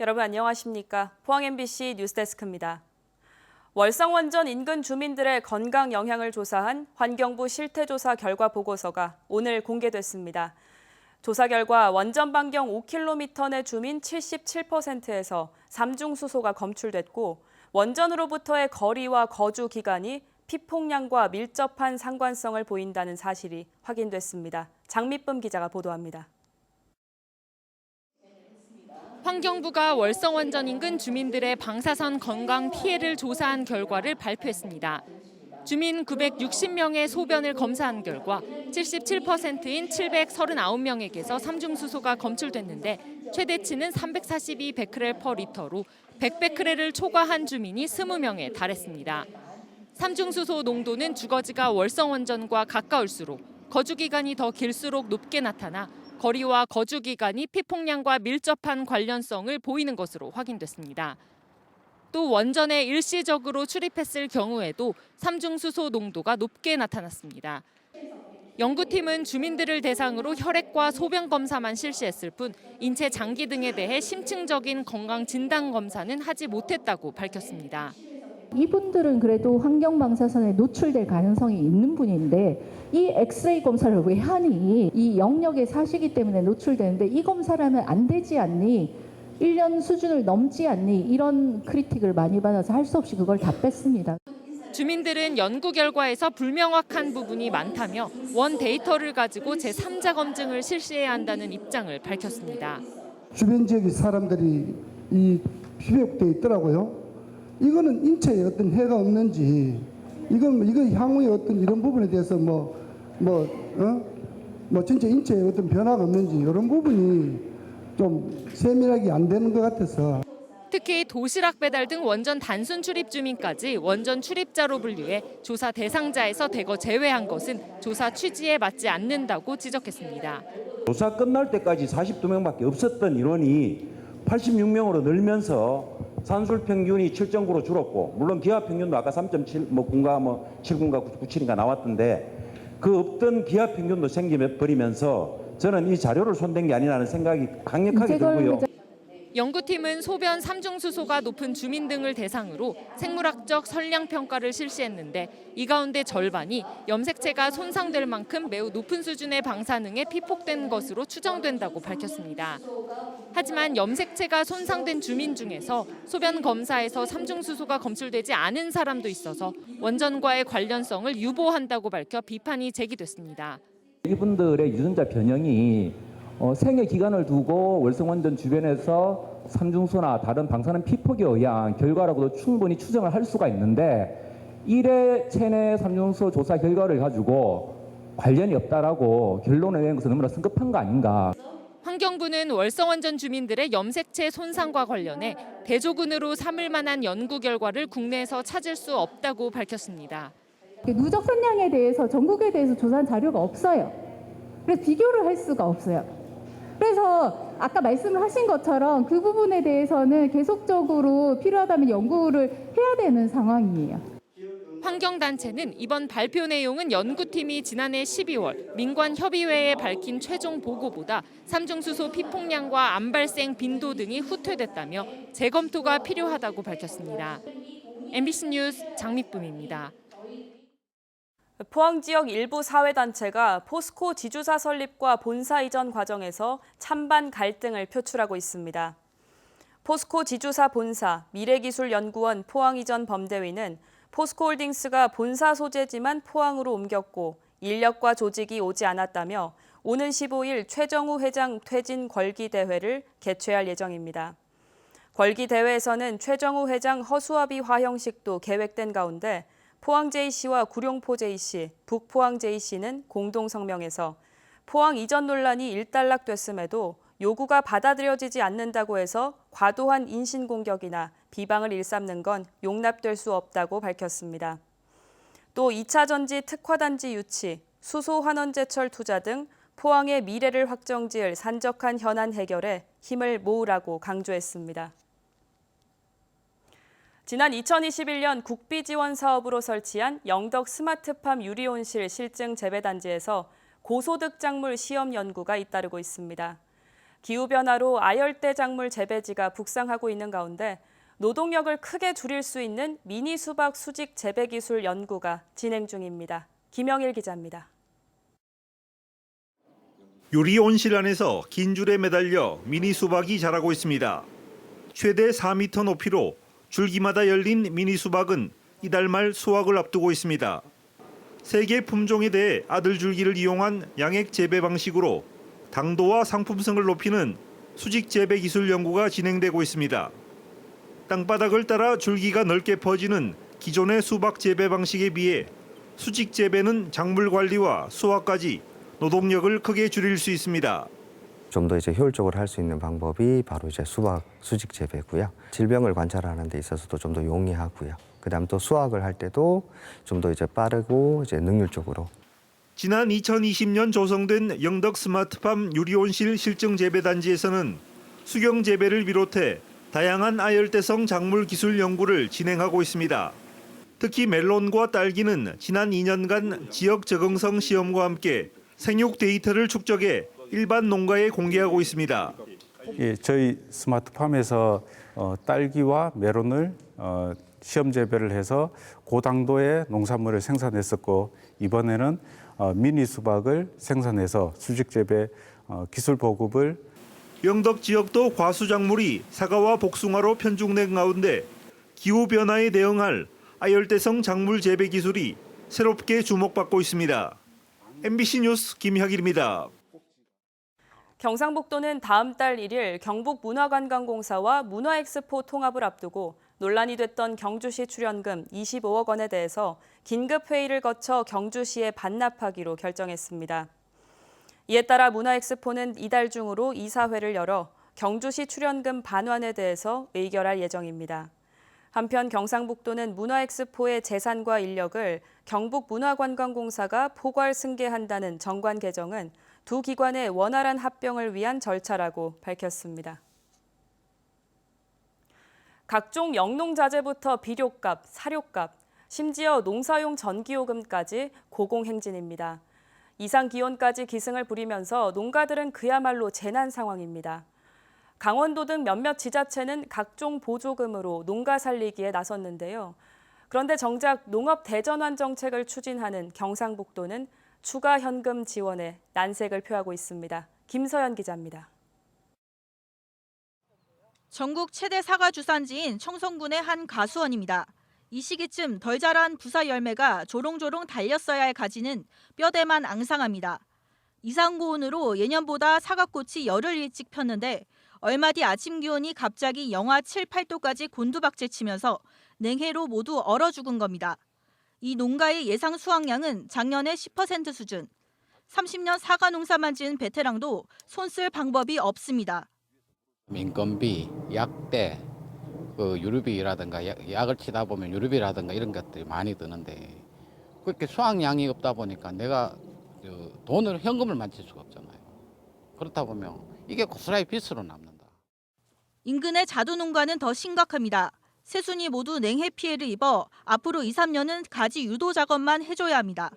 여러분 안녕하십니까? 포항 MBC 뉴스데스크입니다. 월성 원전 인근 주민들의 건강 영향을 조사한 환경부 실태조사 결과 보고서가 오늘 공개됐습니다. 조사 결과 원전 반경 5km 내 주민 77%에서 삼중수소가 검출됐고 원전으로부터의 거리와 거주 기간이 피폭량과 밀접한 상관성을 보인다는 사실이 확인됐습니다. 장미쁨 기자가 보도합니다. 환경부가 월성 원전 인근 주민들의 방사선 건강 피해를 조사한 결과를 발표했습니다. 주민 960명의 소변을 검사한 결과 77%인 739명에게서 삼중수소가 검출됐는데 최대치는 342베크렐/리터로 100베크렐을 초과한 주민이 20명에 달했습니다. 삼중수소 농도는 주거지가 월성 원전과 가까울수록 거주기간이 더 길수록 높게 나타나 거리와 거주기간이 피폭량과 밀접한 관련성을 보이는 것으로 확인됐습니다. 또 원전에 일시적으로 출입했을 경우에도 삼중수소 농도가 높게 나타났습니다. 연구팀은 주민들을 대상으로 혈액과 소변 검사만 실시했을 뿐 인체 장기 등에 대해 심층적인 건강 진단 검사는 하지 못했다고 밝혔습니다. 이분들은 그래도 환경 방사선에 노출될 가능성이 있는 분인데 이 엑스레이 검사를 왜 하니? 이 영역에 사시기 때문에 노출되는데 이 검사를 하면 안 되지 않니? 1년 수준을 넘지 않니? 이런 크리틱을 많이 받아서 할 수 없이 그걸 다 뺐습니다. 주민들은 연구 결과에서 불명확한 부분이 많다며 원 데이터를 가지고 제3자 검증을 실시해야 한다는 입장을 밝혔습니다. 주변 지역의 사람들이 이 피복돼 있더라고요. 이거는 인체에 어떤 해가 없는지, 이거 향후에 어떤 이런 부분에 대해서 진짜 인체에 어떤 변화가 없는지 이런 부분이 좀 세밀하게 안 되는 것 같아서. 특히 도시락 배달 등 원전 단순 출입 주민까지 원전 출입자로 분류해 조사 대상자에서 대거 제외한 것은 조사 취지에 맞지 않는다고 지적했습니다. 조사 끝날 때까지 42명밖에 없었던 인원이 86명으로 늘면서 산술 평균이 7.9로 줄었고, 물론 기하 평균도 아까 3.7, 7군가 97인가 나왔던데 그 없던 기하 평균도 생겨버리면서 저는 이 자료를 손댄 게 아니라는 생각이 강력하게 들고요. 연구팀은 소변 삼중수소가 높은 주민 등을 대상으로 생물학적 선량 평가를 실시했는데 이 가운데 절반이 염색체가 손상될 만큼 매우 높은 수준의 방사능에 피폭된 것으로 추정된다고 밝혔습니다. 하지만 염색체가 손상된 주민 중에서 소변 검사에서 삼중수소가 검출되지 않은 사람도 있어서 원전과의 관련성을 유보한다고 밝혀 비판이 제기됐습니다. 이분들의 유전자 변형이 생애 기간을 두고 월성원전 주변에서 삼중수나 다른 방사능 피폭에 의한 결과라고도 충분히 추정을 할 수가 있는데 1회 체내 삼중수소 조사 결과를 가지고 관련이 없다라고 결론을 내는 것은 너무나 성급한 거 아닌가. 환경부는 월성원전 주민들의 염색체 손상과 관련해 대조군으로 삼을 만한 연구 결과를 국내에서 찾을 수 없다고 밝혔습니다. 누적 선량에 대해서 전국에 대해서 조사한 자료가 없어요. 그래서 비교를 할 수가 없어요. 그래서 아까 말씀을 하신 것처럼 그 부분에 대해서는 계속적으로 필요하다면 연구를 해야 되는 상황이에요. 환경단체는 이번 발표 내용은 연구팀이 지난해 12월 민관협의회에 밝힌 최종 보고보다 삼중수소 피폭량과 암 발생 빈도 등이 후퇴됐다며 재검토가 필요하다고 밝혔습니다. MBC 뉴스 장미쁨입니다. 포항 지역 일부 사회단체가 포스코 지주사 설립과 본사 이전 과정에서 찬반 갈등을 표출하고 있습니다. 포스코 지주사 본사 미래기술연구원 포항 이전 범대위는 포스코홀딩스가 본사 소재지만 포항으로 옮겼고 인력과 조직이 오지 않았다며 오는 15일 최정우 회장 퇴진 궐기대회를 개최할 예정입니다. 궐기대회에서는 최정우 회장 허수아비 화형식도 계획된 가운데 포항 JC와 구룡포 JC, 북포항 JC는 공동 성명에서 포항 이전 논란이 일단락됐음에도 요구가 받아들여지지 않는다고 해서 과도한 인신공격이나 비방을 일삼는 건 용납될 수 없다고 밝혔습니다. 또 2차 전지 특화단지 유치, 수소 환원제철 투자 등 포항의 미래를 확정지을 산적한 현안 해결에 힘을 모으라고 강조했습니다. 지난 2021년 국비 지원 사업으로 설치한 영덕 스마트팜 유리온실 실증 재배단지에서 고소득 작물 시험 연구가 잇따르고 있습니다. 기후변화로 아열대 작물 재배지가 북상하고 있는 가운데 노동력을 크게 줄일 수 있는 미니 수박 수직 재배 기술 연구가 진행 중입니다. 김영일 기자입니다. 유리 온실 안에서 긴 줄에 매달려 미니 수박이 자라고 있습니다. 최대 4m 높이로 줄기마다 열린 미니 수박은 이달 말 수확을 앞두고 있습니다. 세계 품종에 대해 아들 줄기를 이용한 양액 재배 방식으로 당도와 상품성을 높이는 수직 재배 기술 연구가 진행되고 있습니다. 땅바닥을 따라 줄기가 넓게 퍼지는 기존의 수박 재배 방식에 비해 수직 재배는 작물 관리와 수확까지 노동력을 크게 줄일 수 있습니다. 좀 더 이제 효율적으로 할 수 있는 방법이 바로 이제 수박 수직 재배고요. 질병을 관찰하는 데 있어서도 좀 더 용이하고요. 그다음 또 수확을 할 때도 좀 더 이제 빠르고 이제 능률적으로. 지난 2020년 조성된 영덕 스마트팜 유리온실 실증 재배 단지에서는 수경 재배를 비롯해 다양한 아열대성 작물 기술 연구를 진행하고 있습니다. 특히 멜론과 딸기는 지난 2년간 지역 적응성 시험과 함께 생육 데이터를 축적해 일반 농가에 공개하고 있습니다. 예, 저희 스마트팜에서 딸기와 멜론을 시험 재배를 해서 고당도의 농산물을 생산했었고 이번에는 미니 수박을 생산해서 수직 재배 기술 보급을 영덕 지역도 과수작물이 사과와 복숭아로 편중된 가운데 기후변화에 대응할 아열대성 작물 재배 기술이 새롭게 주목받고 있습니다. MBC 뉴스 김혁일입니다. 경상북도는 다음 달 1일 경북문화관광공사와 문화엑스포 통합을 앞두고 논란이 됐던 경주시 출연금 25억 원에 대해서 긴급회의를 거쳐 경주시에 반납하기로 결정했습니다. 이에 따라 문화엑스포는 이달 중으로 이사회를 열어 경주시 출연금 반환에 대해서 의결할 예정입니다. 한편 경상북도는 문화엑스포의 재산과 인력을 경북문화관광공사가 포괄 승계한다는 정관 개정은 두 기관의 원활한 합병을 위한 절차라고 밝혔습니다. 각종 영농자재부터 비료값, 사료값, 심지어 농사용 전기요금까지 고공행진입니다. 이상기온까지 기승을 부리면서 농가들은 그야말로 재난 상황입니다. 강원도 등 몇몇 지자체는 각종 보조금으로 농가 살리기에 나섰는데요. 그런데 정작 농업 대전환 정책을 추진하는 경상북도는 추가 현금 지원에 난색을 표하고 있습니다. 김서연 기자입니다. 전국 최대 사과 주산지인 청송군의 한 가수원입니다. 이 시기쯤 덜 자란 부사 열매가 조롱조롱 달렸어야 할 가지는 뼈대만 앙상합니다. 이상고온으로 예년보다 사과꽃이 열흘 일찍 폈는데 얼마 뒤 아침 기온이 갑자기 영하 7, 8도까지 곤두박질치면서 냉해로 모두 얼어 죽은 겁니다. 이 농가의 예상 수확량은 작년의 10% 수준. 30년 사과 농사만 지은 베테랑도 손쓸 방법이 없습니다. 인건비, 약대, 유류비라든가 약을 치다 보면 유류비라든가 이런 것들이 많이 드는데 그렇게 수확량이 없다 보니까 내가 돈을 현금을 만질 수가 없잖아요. 그렇다 보면 이게 고스란히 빚으로 남는다. 인근의 자두농가는 더 심각합니다. 새순이 모두 냉해 피해를 입어 앞으로 2, 3년은 가지 유도 작업만 해줘야 합니다.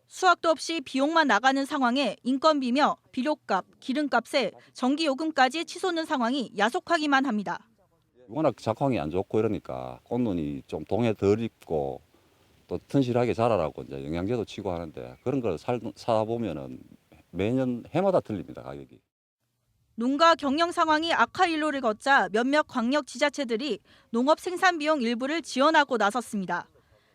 수확도 없이 비용만 나가는 상황에 인건비며 비료값, 기름값에 전기요금까지 치솟는 상황이 야속하기만 합니다. 워낙 작황이 안 좋고 이러니까 꽃눈이 좀 동해 덜 익고 또 튼실하게 자라라고 이제 영양제도 치고 하는데 그런 걸 사다 보면은 매년 해마다 틀립니다, 가격이. 농가 경영 상황이 악화 일로를 걷자 몇몇 광역 지자체들이 농업 생산 비용 일부를 지원하고 나섰습니다.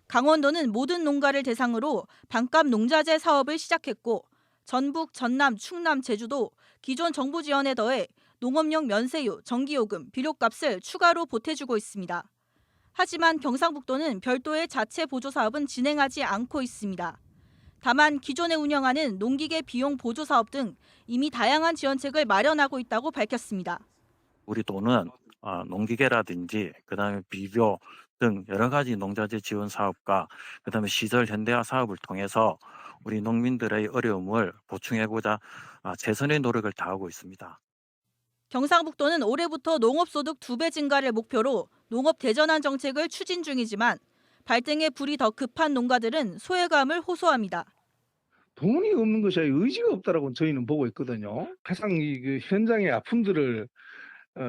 강원도는 모든 농가를 대상으로 반값 농자재 사업을 시작했고 전북, 전남, 충남, 제주도 기존 정부 지원에 더해 농업용 면세유, 전기요금, 비료값을 추가로 보태주고 있습니다. 하지만 경상북도는 별도의 자체 보조 사업은 진행하지 않고 있습니다. 다만 기존에 운영하는 농기계 비용 보조 사업 등 이미 다양한 지원책을 마련하고 있다고 밝혔습니다. 우리 도는 농기계라든지 그다음에 비료 등 여러 가지 농자재 지원 사업과 그다음에 시설 현대화 사업을 통해서 우리 농민들의 어려움을 보충하고자 최선의 노력을 다하고 있습니다. 경상북도는 올해부터 농업소득 2배 증가를 목표로 농업 대전환 정책을 추진 중이지만 발등에 불이 더 급한 농가들은 소외감을 호소합니다. 돈이 없는 것이 아니라 의지가 없다라고 저희는 보고 있거든요. 가장 그 현장의 아픔들을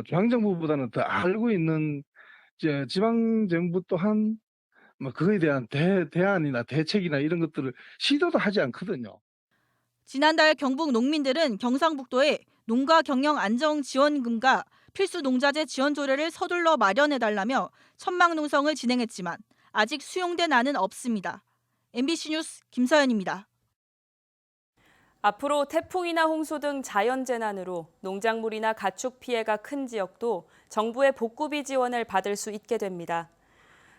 중앙정부보다는 더 알고 있는 지방정부 또한 뭐 그거에 대한 대안이나 대책이나 이런 것들을 시도도 하지 않거든요. 지난달 경북 농민들은 경상북도에 농가 경영 안정 지원금과 필수 농자재 지원 조례를 서둘러 마련해달라며 천막농성을 진행했지만 아직 수용된 안은 없습니다. MBC 뉴스 김서연입니다. 앞으로 태풍이나 홍수 등 자연재난으로 농작물이나 가축 피해가 큰 지역도 정부의 복구비 지원을 받을 수 있게 됩니다.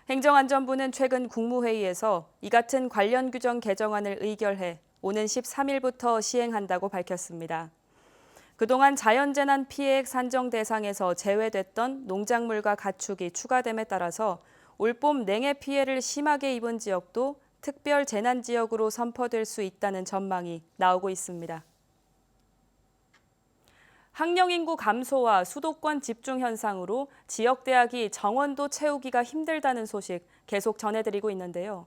행정안전부는 최근 국무회의에서 이 같은 관련 규정 개정안을 의결해 오는 13일부터 시행한다고 밝혔습니다. 그동안 자연재난 피해액 산정 대상에서 제외됐던 농작물과 가축이 추가됨에 따라서 올봄 냉해 피해를 심하게 입은 지역도 특별 재난 지역으로 선포될 수 있다는 전망이 나오고 있습니다. 학령 인구 감소와 수도권 집중 현상으로 지역 대학이 정원도 채우기가 힘들다는 소식 계속 전해드리고 있는데요.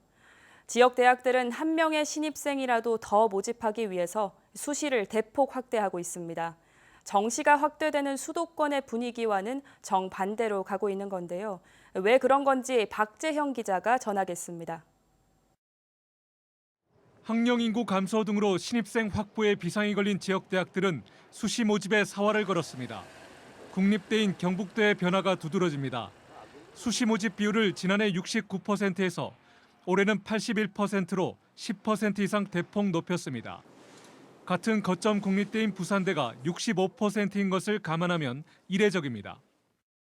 지역 대학들은 한 명의 신입생이라도 더 모집하기 위해서 수시를 대폭 확대하고 있습니다. 정시가 확대되는 수도권의 분위기와는 정반대로 가고 있는 건데요. 왜 그런 건지 박재형 기자가 전하겠습니다. 학령 인구 감소 등으로 신입생 확보에 비상이 걸린 지역 대학들은 수시 모집에 사활을 걸었습니다. 국립대인 경북대의 변화가 두드러집니다. 수시 모집 비율을 지난해 69%에서 올해는 81%로 10% 이상 대폭 높였습니다. 같은 거점 국립대인 부산대가 65%인 것을 감안하면 이례적입니다.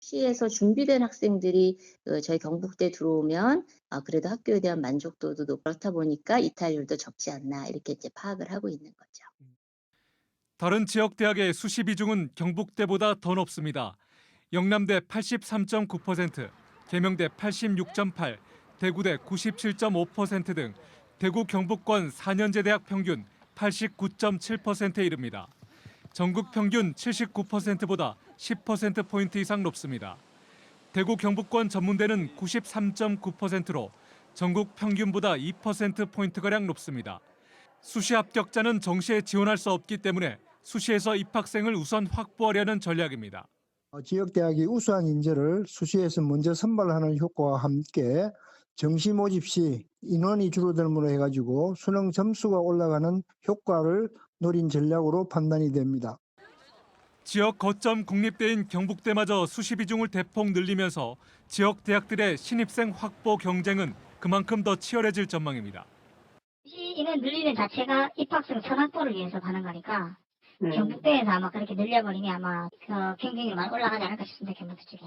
시에서 준비된 학생들이 저희 경북대 들어오면 그래도 학교에 대한 만족도도 높고 그렇다 보니까 이탈률도 적지 않나 이렇게 이제 파악을 하고 있는 거죠. 다른 지역 대학의 수시 비중은 경북대보다 더 높습니다. 영남대 83.9%, 계명대 86.8%, 대구대 97.5% 등 대구 경북권 4년제 대학 평균 89.7%에 이릅니다. 전국 평균 79%보다 10%포인트 이상 높습니다. 대구 경북권 전문대는 93.9%로 전국 평균보다 2%포인트가량 높습니다. 수시 합격자는 정시에 지원할 수 없기 때문에 수시에서 입학생을 우선 확보하려는 전략입니다. 지역대학이 우수한 인재를 수시에서 먼저 선발하는 효과와 함께 정시 모집 시 인원이 줄어들므로 해가지고 수능 점수가 올라가는 효과를 노린 전략으로 판단이 됩니다. 지역 거점 국립대인 경북대마저 수시 비중을 대폭 늘리면서 지역 대학들의 신입생 확보 경쟁은 그만큼 더 치열해질 전망입니다. 수시 인원 늘리는 자체가 입학생 선확보를 위해서 하는 거니까 경북대에서 아마 그렇게 늘려버리면 아마 그 경쟁이 많이 올라가지 않을까 싶습니다. 경북대 쪽에.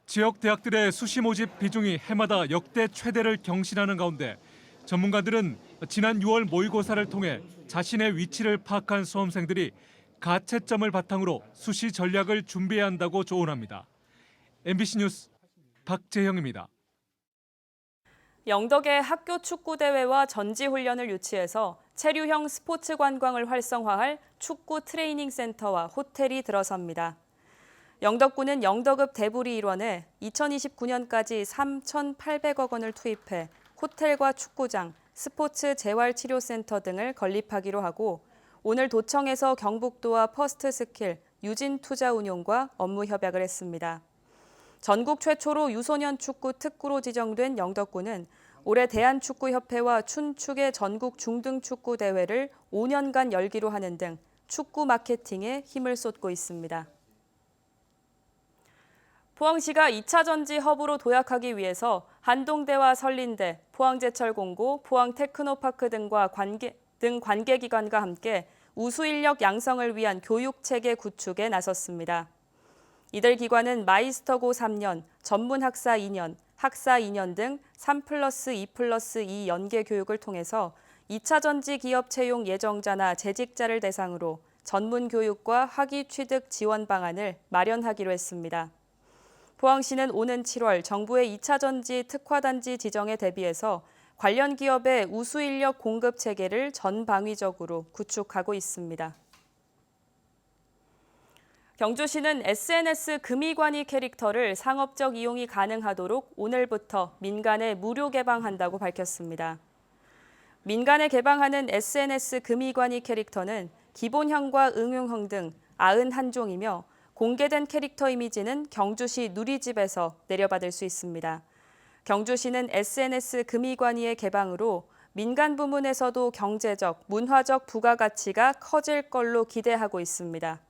지역 대학들의 수시 모집 비중이 해마다 역대 최대를 경신하는 가운데 전문가들은 지난 6월 모의고사를 통해 자신의 위치를 파악한 수험생들이 가채점을 바탕으로 수시 전략을 준비해야 한다고 조언합니다. MBC 뉴스 박재형입니다. 영덕에 학교 축구대회와 전지훈련을 유치해서 체류형 스포츠 관광을 활성화할 축구 트레이닝 센터와 호텔이 들어섭니다. 영덕구는 영덕읍 대부리 일원에 2029년까지 3,800억 원을 투입해 호텔과 축구장, 스포츠 재활치료센터 등을 건립하기로 하고 오늘 도청에서 경북도와 퍼스트스킬, 유진투자운용과 업무 협약을 했습니다. 전국 최초로 유소년 축구 특구로 지정된 영덕구는 올해 대한축구협회와 춘축의 전국 중등축구 대회를 5년간 열기로 하는 등 축구 마케팅에 힘을 쏟고 있습니다. 포항시가 2차 전지 허브로 도약하기 위해서 한동대와 설린대, 포항제철공고, 포항테크노파크 등 관계기관과 함께 우수인력 양성을 위한 교육체계 구축에 나섰습니다. 이들 기관은 마이스터고 3년, 전문학사 2년, 학사 2년 등 3+2+2 연계 교육을 통해서 2차 전지 기업 채용 예정자나 재직자를 대상으로 전문 교육과 학위 취득 지원 방안을 마련하기로 했습니다. 포항시는 오는 7월 정부의 2차 전지 특화단지 지정에 대비해서 관련 기업의 우수인력 공급 체계를 전방위적으로 구축하고 있습니다. 경주시는 SNS 금이관이 캐릭터를 상업적 이용이 가능하도록 오늘부터 민간에 무료 개방한다고 밝혔습니다. 민간에 개방하는 SNS 금이관이 캐릭터는 기본형과 응용형 등 91종이며 공개된 캐릭터 이미지는 경주시 누리집에서 내려받을 수 있습니다. 경주시는 SNS 금이관이의 개방으로 민간 부문에서도 경제적, 문화적 부가가치가 커질 걸로 기대하고 있습니다.